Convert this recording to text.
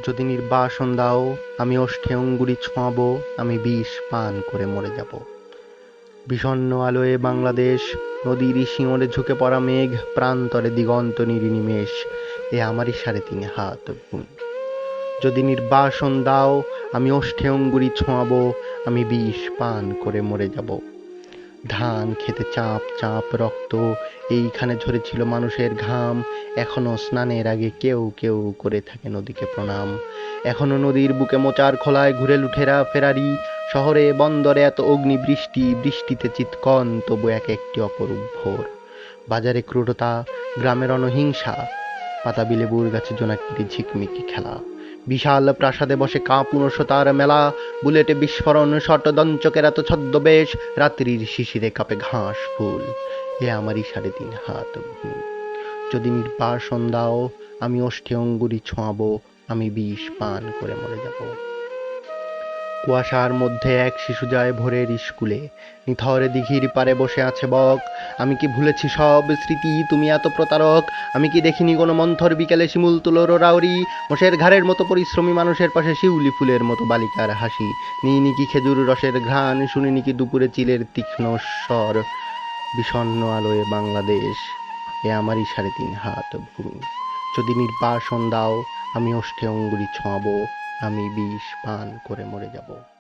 যদি নির্বাসন দাও আমি ওষ্ঠে অঙ্গুরি ছোঁয়াবো, আমি বিষ পান করে মরে যাব। বিষণ্ণ আলোয় বাংলাদেশ, নদীর শিঙরে ঝুঁকে পড়া মেঘ, প্রান্তরে দিগন্ত নির্নিমেষ, এ আমারই 3.5 হাত ভূমি। যদি নির্বাসন দাও আমি ওষ্ঠে অঙ্গুরি ছোঁয়াবো, আমি বিষ পান করে মরে যাব। ধান খেতে চাপ চাপ রক্ত, এইখানে ঝরেছিল মানুষের ঘাম। এখনো স্নানের আগে কেউ কেউ করে থাকে নদীকে প্রণাম। এখনো নদীর বুকে মোচার খোলায় ঘুরে লুঠেরা ফেরারি। শহরে বন্দরে এত অগ্নি বৃষ্টি, বৃষ্টিতে চিৎকন তবু এক একটি অপরূপ ভোর। বাজারে ক্রূরতা, গ্রামের অনহিংসা, পাতাবি লেবুর গাছে জোনাকির ঝিকমিকি খেলা। বিশাল প্রাসাদে বসে কাপুরুষতার মেলা, বুলেটে বিস্ফোরণ, শটদঞ্চকের এত ছদ্মবেশ, রাত্রির শিশিরে কাঁপে ঘাস ফুল, এ আমারই 3.5 হাত ভূমি। যদি নির্বাসন দাও আমি ওষ্ঠে অঙ্গুরি ছোঁয়াবো, আমি বিষ পান করে মরে যাব। কুয়াশার মধ্যে এক শিশু যায় ভোরের স্কুলে, নিথর দিঘির পারে বসে আছে বক। আমি কি ভুলেছি সব স্মৃতি, তুমি এত প্রতারক? আমি কি দেখিনি কোনো মন্থর বিকেলে শিমুল তুলোর রাউরি, মোষের ঘাড়ের মতো পরিশ্রমী মানুষের পাশে শিউলি ফুলের মতো বালিকার হাসি? নিইনি কি খেজুর রসের ঘ্রাণ, শুনিনি কি দুপুরে চিলের তীক্ষ্ণ স্বর? বিষণ্ণ আলোয় বাংলাদেশ, এ আমারই 3.5 হাত ভূমি। যদি নির্বাসন দাও আমি ওষ্ঠে অঙ্গুরি ছোঁয়াবো, আমি বিষ পান করে মরে যাব।